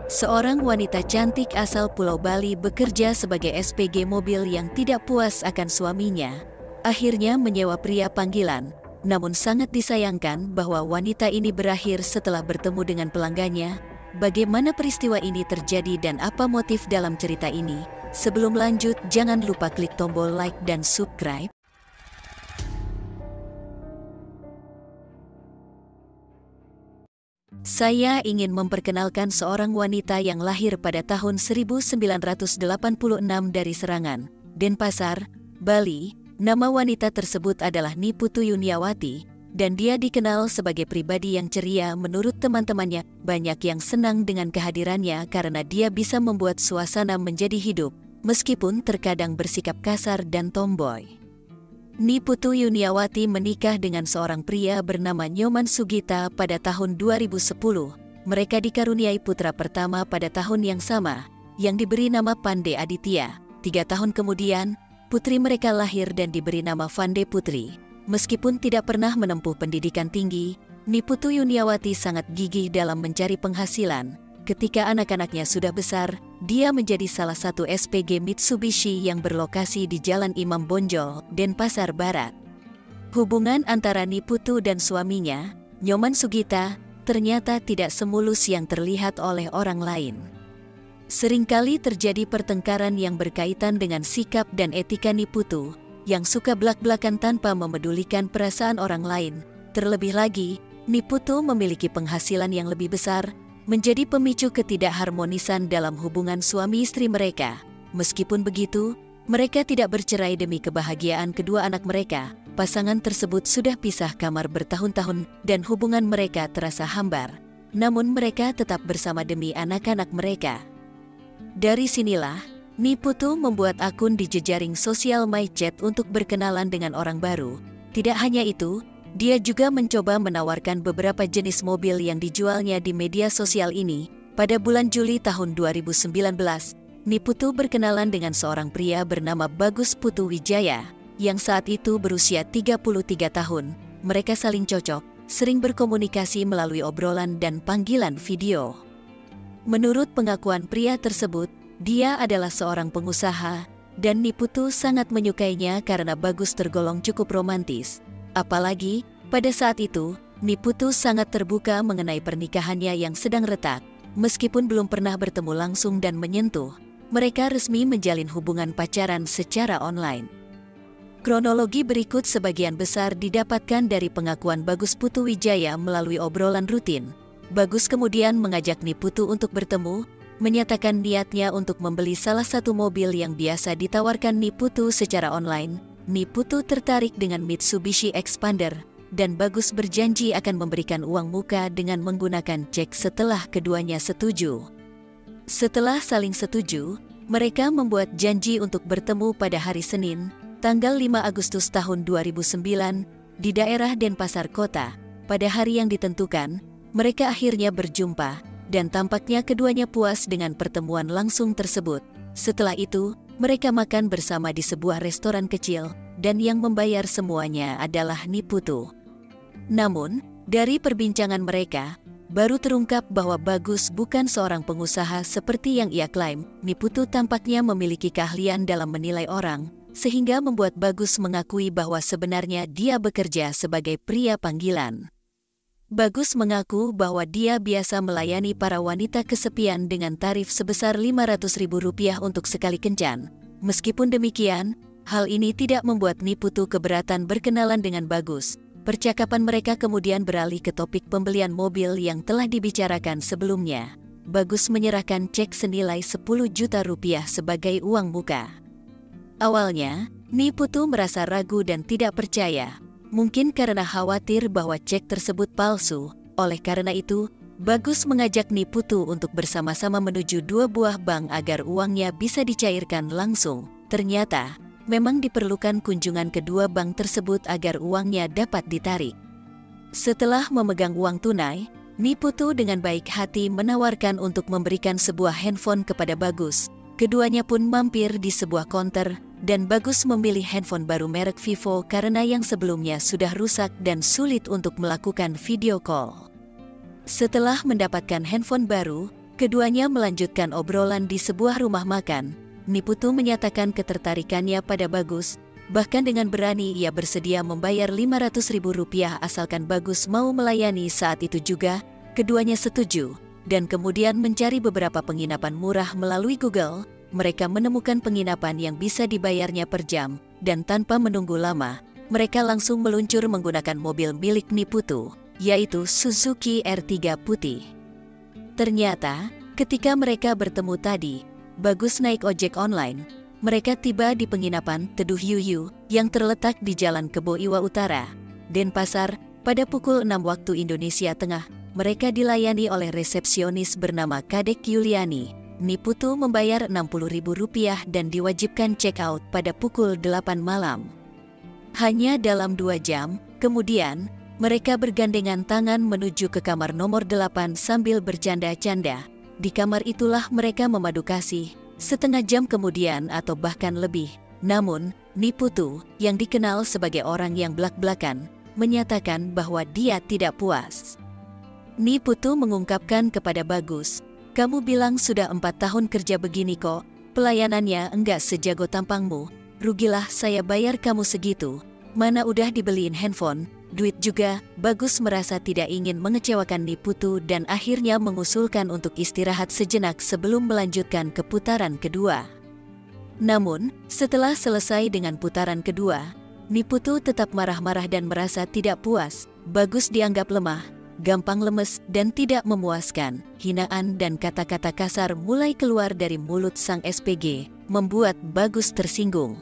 Seorang wanita cantik asal Pulau Bali bekerja sebagai SPG mobil yang tidak puas akan suaminya. Akhirnya menyewa pria panggilan, namun sangat disayangkan bahwa wanita ini berakhir setelah bertemu dengan pelanggannya. Bagaimana peristiwa ini terjadi dan apa motif dalam cerita ini? Sebelum lanjut, jangan lupa klik tombol like dan subscribe. Saya ingin memperkenalkan seorang wanita yang lahir pada tahun 1986 dari Serangan, Denpasar, Bali. Nama wanita tersebut adalah Niputu Yuniawati, dan dia dikenal sebagai pribadi yang ceria menurut teman-temannya. Banyak yang senang dengan kehadirannya karena dia bisa membuat suasana menjadi hidup, meskipun terkadang bersikap kasar dan tomboy. Niputu Yuniawati menikah dengan seorang pria bernama Nyoman Sugita pada tahun 2010. Mereka dikaruniai putra pertama pada tahun yang sama, yang diberi nama Pande Aditya. 3 tahun kemudian, putri mereka lahir dan diberi nama Vande Putri. Meskipun tidak pernah menempuh pendidikan tinggi, Niputu Yuniawati sangat gigih dalam mencari penghasilan. Ketika anak-anaknya sudah besar, dia menjadi salah satu SPG Mitsubishi yang berlokasi di Jalan Imam Bonjol, Denpasar Barat. Hubungan antara Niputu dan suaminya, Nyoman Sugita, ternyata tidak semulus yang terlihat oleh orang lain. Seringkali terjadi pertengkaran yang berkaitan dengan sikap dan etika Niputu, yang suka blak-blakan tanpa memedulikan perasaan orang lain. Terlebih lagi, Niputu memiliki penghasilan yang lebih besar, menjadi pemicu ketidakharmonisan dalam hubungan suami istri mereka. Meskipun begitu, mereka tidak bercerai demi kebahagiaan kedua anak mereka. Pasangan tersebut sudah pisah kamar bertahun-tahun dan hubungan mereka terasa hambar. Namun mereka tetap bersama demi anak-anak mereka. Dari sinilah, Niputu membuat akun di jejaring sosial MyChat untuk berkenalan dengan orang baru. Tidak hanya itu, dia juga mencoba menawarkan beberapa jenis mobil yang dijualnya di media sosial ini. Pada bulan Juli tahun 2019, Niputu berkenalan dengan seorang pria bernama Bagus Putu Wijaya, yang saat itu berusia 33 tahun. Mereka saling cocok, sering berkomunikasi melalui obrolan dan panggilan video. Menurut pengakuan pria tersebut, dia adalah seorang pengusaha, dan Niputu sangat menyukainya karena Bagus tergolong cukup romantis. Apalagi, pada saat itu, Niputu sangat terbuka mengenai pernikahannya yang sedang retak. Meskipun belum pernah bertemu langsung dan menyentuh, mereka resmi menjalin hubungan pacaran secara online. Kronologi berikut sebagian besar didapatkan dari pengakuan Bagus Putu Wijaya melalui obrolan rutin. Bagus kemudian mengajak Niputu untuk bertemu, menyatakan niatnya untuk membeli salah satu mobil yang biasa ditawarkan Niputu secara online. Niputu tertarik dengan Mitsubishi Expander, dan Bagus berjanji akan memberikan uang muka dengan menggunakan cek setelah keduanya setuju. Setelah saling setuju, mereka membuat janji untuk bertemu pada hari Senin, tanggal 5 Agustus tahun 2009, di daerah Denpasar Kota. Pada hari yang ditentukan, mereka akhirnya berjumpa, dan tampaknya keduanya puas dengan pertemuan langsung tersebut. Setelah itu, mereka makan bersama di sebuah restoran kecil, dan yang membayar semuanya adalah Niputu. Namun, dari perbincangan mereka, baru terungkap bahwa Bagus bukan seorang pengusaha seperti yang ia klaim. Niputu tampaknya memiliki keahlian dalam menilai orang, sehingga membuat Bagus mengakui bahwa sebenarnya dia bekerja sebagai pria panggilan. Bagus mengaku bahwa dia biasa melayani para wanita kesepian dengan tarif sebesar Rp500.000 untuk sekali kencan. Meskipun demikian, hal ini tidak membuat Niputu keberatan berkenalan dengan Bagus. Percakapan mereka kemudian beralih ke topik pembelian mobil yang telah dibicarakan sebelumnya. Bagus menyerahkan cek senilai Rp10 juta sebagai uang muka. Awalnya, Niputu merasa ragu dan tidak percaya. Mungkin karena khawatir bahwa cek tersebut palsu. Oleh karena itu, Bagus mengajak Niputu untuk bersama-sama menuju 2 buah bank agar uangnya bisa dicairkan langsung. Ternyata, memang diperlukan kunjungan kedua bank tersebut agar uangnya dapat ditarik. Setelah memegang uang tunai, Niputu dengan baik hati menawarkan untuk memberikan sebuah handphone kepada Bagus. Keduanya pun mampir di sebuah konter, dan Bagus memilih handphone baru merek Vivo karena yang sebelumnya sudah rusak dan sulit untuk melakukan video call. Setelah mendapatkan handphone baru, Keduanya melanjutkan obrolan di sebuah rumah makan. Niputu menyatakan ketertarikannya pada Bagus, bahkan dengan berani ia bersedia membayar Rp500.000 asalkan Bagus mau melayani. Saat itu juga, keduanya setuju, dan kemudian mencari beberapa penginapan murah melalui Google. Mereka menemukan penginapan yang bisa dibayarnya per jam, dan tanpa menunggu lama, mereka langsung meluncur menggunakan mobil milik Niputu, yaitu Suzuki R3 putih. Ternyata, ketika mereka bertemu tadi, Bagus naik ojek online. Mereka tiba di penginapan Teduh Yuyu yang terletak di Jalan Kebo Iwa Utara, Denpasar, pada pukul 6 waktu Indonesia Tengah. Mereka dilayani oleh resepsionis bernama Kadek Yuliani. Niputu membayar Rp60.000 dan diwajibkan check out pada pukul 8 malam. Hanya dalam 2 jam, kemudian, mereka bergandengan tangan menuju ke kamar nomor 8 sambil bercanda-canda. Di kamar itulah mereka memadu kasih, setengah jam kemudian atau bahkan lebih. Namun, Niputu, yang dikenal sebagai orang yang blak-blakan, menyatakan bahwa dia tidak puas. Niputu mengungkapkan kepada Bagus, "Kamu bilang sudah 4 tahun kerja begini kok, pelayanannya enggak sejago tampangmu, rugilah saya bayar kamu segitu, mana udah dibeliin handphone, duit juga." Bagus merasa tidak ingin mengecewakan Niputu dan akhirnya mengusulkan untuk istirahat sejenak sebelum melanjutkan ke putaran kedua. Namun, setelah selesai dengan putaran kedua, Niputu tetap marah-marah dan merasa tidak puas. Bagus dianggap lemah, gampang lemes, dan tidak memuaskan. Hinaan dan kata-kata kasar mulai keluar dari mulut sang SPG, membuat Bagus tersinggung.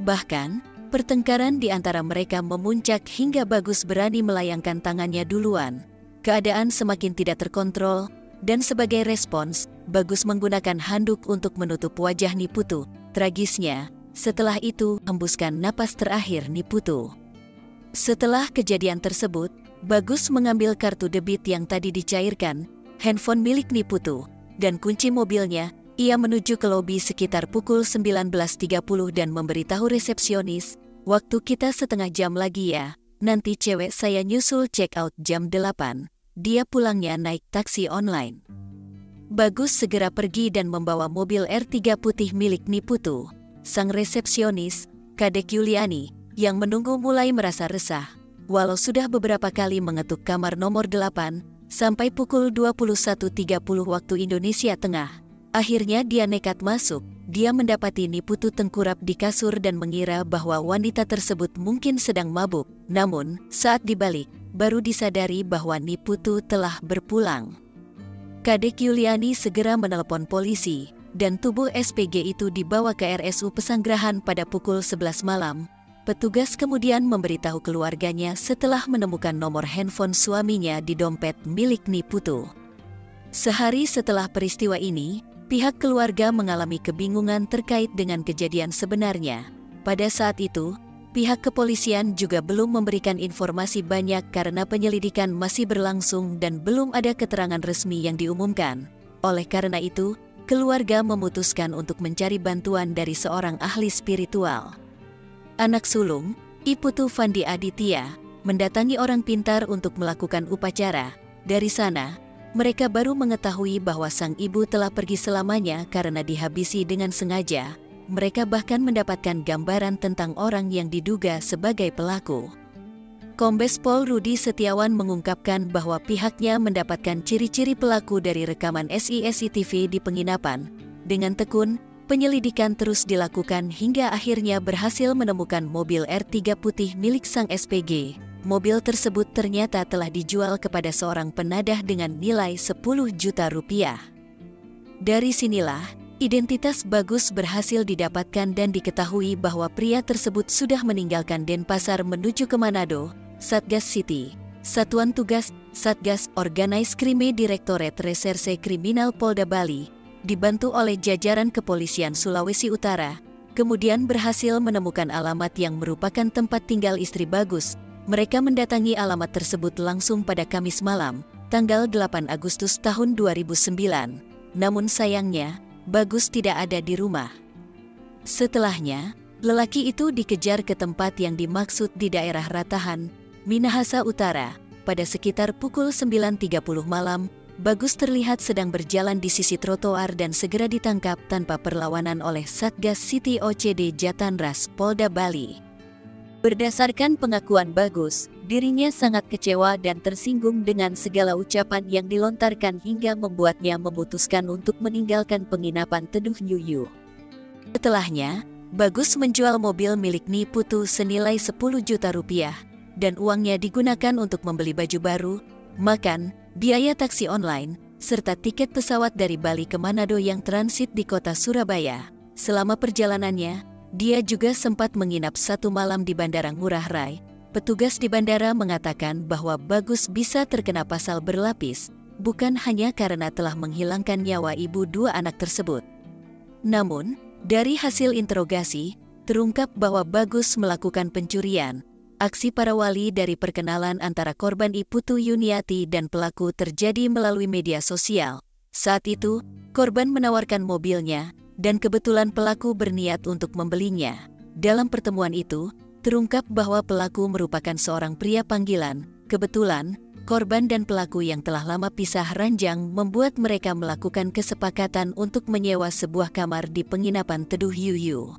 Bahkan, pertengkaran di antara mereka memuncak hingga Bagus berani melayangkan tangannya duluan. Keadaan semakin tidak terkontrol, dan sebagai respons, Bagus menggunakan handuk untuk menutup wajah Niputu. Tragisnya, setelah itu hembuskan napas terakhir Niputu. Setelah kejadian tersebut, Bagus mengambil kartu debit yang tadi dicairkan, handphone milik Niputu, dan kunci mobilnya. Ia menuju ke lobi sekitar pukul 19.30 dan memberitahu resepsionis, "Waktu kita setengah jam lagi ya, nanti cewek saya nyusul check out jam 8. Dia pulangnya naik taksi online." Bagus segera pergi dan membawa mobil R3 putih milik Niputu. Sang resepsionis, Kadek Yuliani, yang menunggu mulai merasa resah. Walau sudah beberapa kali mengetuk kamar nomor 8, sampai pukul 21.30 waktu Indonesia Tengah, akhirnya dia nekat masuk. Dia mendapati Niputu tengkurap di kasur dan mengira bahwa wanita tersebut mungkin sedang mabuk. Namun, saat dibalik, baru disadari bahwa Niputu telah berpulang. Kadek Yuliani segera menelepon polisi, dan tubuh SPG itu dibawa ke RSU Pesanggerahan pada pukul 11 malam. Petugas kemudian memberitahu keluarganya setelah menemukan nomor handphone suaminya di dompet milik Niputu. Sehari setelah peristiwa ini, pihak keluarga mengalami kebingungan terkait dengan kejadian sebenarnya. Pada saat itu, pihak kepolisian juga belum memberikan informasi banyak karena penyelidikan masih berlangsung dan belum ada keterangan resmi yang diumumkan. Oleh karena itu, keluarga memutuskan untuk mencari bantuan dari seorang ahli spiritual. Anak sulung, Niputu Fandi Aditya, mendatangi orang pintar untuk melakukan upacara. Dari sana, mereka baru mengetahui bahwa sang ibu telah pergi selamanya karena dihabisi dengan sengaja. Mereka bahkan mendapatkan gambaran tentang orang yang diduga sebagai pelaku. Kombes Pol Rudi Setiawan mengungkapkan bahwa pihaknya mendapatkan ciri-ciri pelaku dari rekaman CCTV di penginapan. Dengan tekun, penyelidikan terus dilakukan hingga akhirnya berhasil menemukan mobil R3 putih milik sang SPG. Mobil tersebut ternyata telah dijual kepada seorang penadah dengan nilai 10 juta rupiah. Dari sinilah, identitas Bagus berhasil didapatkan dan diketahui bahwa pria tersebut sudah meninggalkan Denpasar menuju ke Manado. Satgas City, Satuan Tugas Satgas Organized Crime Direktorat Reserse Kriminal Polda Bali, dibantu oleh jajaran kepolisian Sulawesi Utara, kemudian berhasil menemukan alamat yang merupakan tempat tinggal istri Bagus. Mereka mendatangi alamat tersebut langsung pada Kamis malam, tanggal 8 Agustus tahun 2009. Namun sayangnya, Bagus tidak ada di rumah. Setelahnya, lelaki itu dikejar ke tempat yang dimaksud di daerah Ratahan, Minahasa Utara, pada sekitar pukul 9.30 malam. Bagus terlihat sedang berjalan di sisi trotoar dan segera ditangkap tanpa perlawanan oleh Satgas City OCD Jatanras Polda Bali. Berdasarkan pengakuan Bagus, dirinya sangat kecewa dan tersinggung dengan segala ucapan yang dilontarkan hingga membuatnya memutuskan untuk meninggalkan penginapan Teduh Yuyu. Setelahnya, Bagus menjual mobil milik Niputu senilai 10 juta rupiah dan uangnya digunakan untuk membeli baju baru, makan, biaya taksi online, serta tiket pesawat dari Bali ke Manado yang transit di kota Surabaya. Selama perjalanannya, dia juga sempat menginap 1 malam di Bandara Ngurah Rai. Petugas di bandara mengatakan bahwa Bagus bisa terkena pasal berlapis, bukan hanya karena telah menghilangkan nyawa ibu 2 anak tersebut. Namun, dari hasil interogasi, terungkap bahwa Bagus melakukan pencurian. Aksi para wali dari perkenalan antara korban Niputu Yuniati dan pelaku terjadi melalui media sosial. Saat itu, korban menawarkan mobilnya, dan kebetulan pelaku berniat untuk membelinya. Dalam pertemuan itu, terungkap bahwa pelaku merupakan seorang pria panggilan. Kebetulan, korban dan pelaku yang telah lama pisah ranjang membuat mereka melakukan kesepakatan untuk menyewa sebuah kamar di penginapan Teduh Yuyu.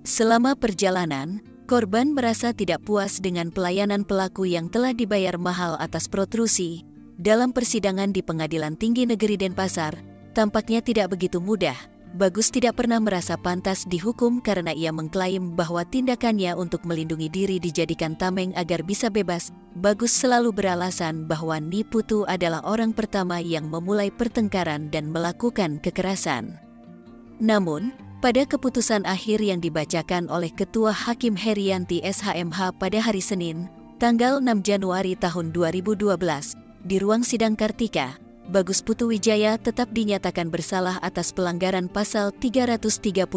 Selama perjalanan, korban merasa tidak puas dengan pelayanan pelaku yang telah dibayar mahal atas protrusi. Dalam persidangan di Pengadilan Tinggi Negeri Denpasar, tampaknya tidak begitu mudah. Bagus tidak pernah merasa pantas dihukum karena ia mengklaim bahwa tindakannya untuk melindungi diri dijadikan tameng agar bisa bebas. Bagus selalu beralasan bahwa Niputu adalah orang pertama yang memulai pertengkaran dan melakukan kekerasan. Namun, pada keputusan akhir yang dibacakan oleh Ketua Hakim Herianti SHMH pada hari Senin, tanggal 6 Januari tahun 2012, di ruang sidang Kartika, Bagus Putu Wijaya tetap dinyatakan bersalah atas pelanggaran pasal 338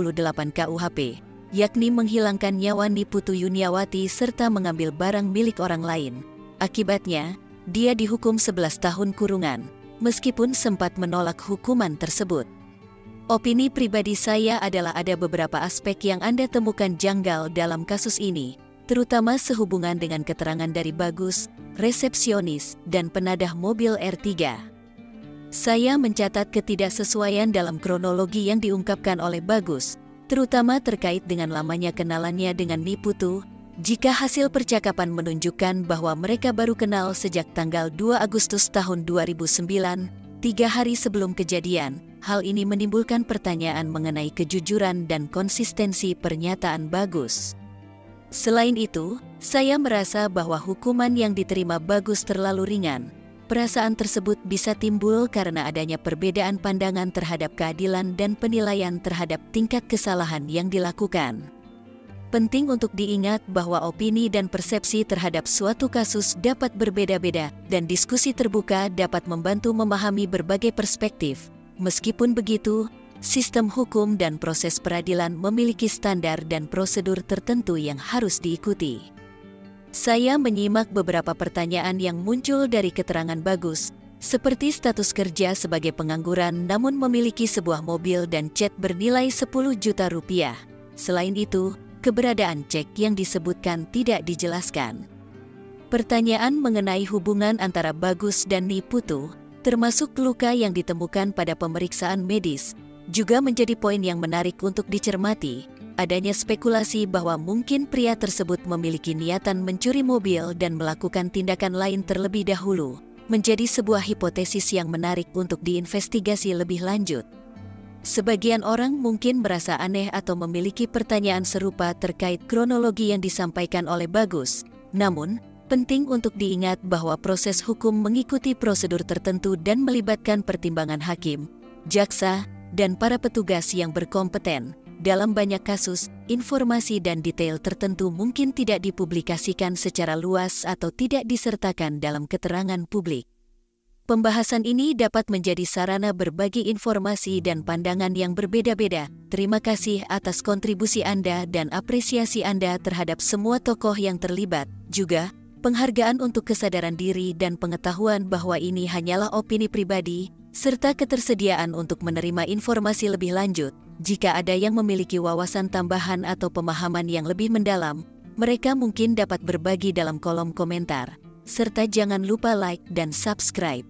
KUHP, yakni menghilangkan nyawa Niputu Yuniawati serta mengambil barang milik orang lain. Akibatnya, dia dihukum 11 tahun kurungan, meskipun sempat menolak hukuman tersebut. Opini pribadi saya adalah ada beberapa aspek yang Anda temukan janggal dalam kasus ini, terutama sehubungan dengan keterangan dari Bagus, resepsionis, dan penadah mobil R3. Saya mencatat ketidaksesuaian dalam kronologi yang diungkapkan oleh Bagus, terutama terkait dengan lamanya kenalannya dengan Niputu. Jika hasil percakapan menunjukkan bahwa mereka baru kenal sejak tanggal 2 Agustus tahun 2009, 3 hari sebelum kejadian, hal ini menimbulkan pertanyaan mengenai kejujuran dan konsistensi pernyataan Bagus. Selain itu, saya merasa bahwa hukuman yang diterima Bagus terlalu ringan. Perasaan tersebut bisa timbul karena adanya perbedaan pandangan terhadap keadilan dan penilaian terhadap tingkat kesalahan yang dilakukan. Penting untuk diingat bahwa opini dan persepsi terhadap suatu kasus dapat berbeda-beda, dan diskusi terbuka dapat membantu memahami berbagai perspektif. Meskipun begitu, sistem hukum dan proses peradilan memiliki standar dan prosedur tertentu yang harus diikuti. Saya menyimak beberapa pertanyaan yang muncul dari keterangan Bagus, seperti status kerja sebagai pengangguran namun memiliki sebuah mobil dan cat bernilai 10 juta rupiah. Selain itu, keberadaan cek yang disebutkan tidak dijelaskan. Pertanyaan mengenai hubungan antara Bagus dan Niputu, termasuk luka yang ditemukan pada pemeriksaan medis, juga menjadi poin yang menarik untuk dicermati. Adanya spekulasi bahwa mungkin pria tersebut memiliki niatan mencuri mobil dan melakukan tindakan lain terlebih dahulu, menjadi sebuah hipotesis yang menarik untuk diinvestigasi lebih lanjut. Sebagian orang mungkin merasa aneh atau memiliki pertanyaan serupa terkait kronologi yang disampaikan oleh Bagus. Namun, penting untuk diingat bahwa proses hukum mengikuti prosedur tertentu dan melibatkan pertimbangan hakim, jaksa, dan para petugas yang berkompeten. Dalam banyak kasus, informasi dan detail tertentu mungkin tidak dipublikasikan secara luas atau tidak disertakan dalam keterangan publik. Pembahasan ini dapat menjadi sarana berbagi informasi dan pandangan yang berbeda-beda. Terima kasih atas kontribusi Anda dan apresiasi Anda terhadap semua tokoh yang terlibat. Juga, penghargaan untuk kesadaran diri dan pengetahuan bahwa ini hanyalah opini pribadi, serta ketersediaan untuk menerima informasi lebih lanjut. Jika ada yang memiliki wawasan tambahan atau pemahaman yang lebih mendalam, mereka mungkin dapat berbagi dalam kolom komentar. Serta jangan lupa like dan subscribe.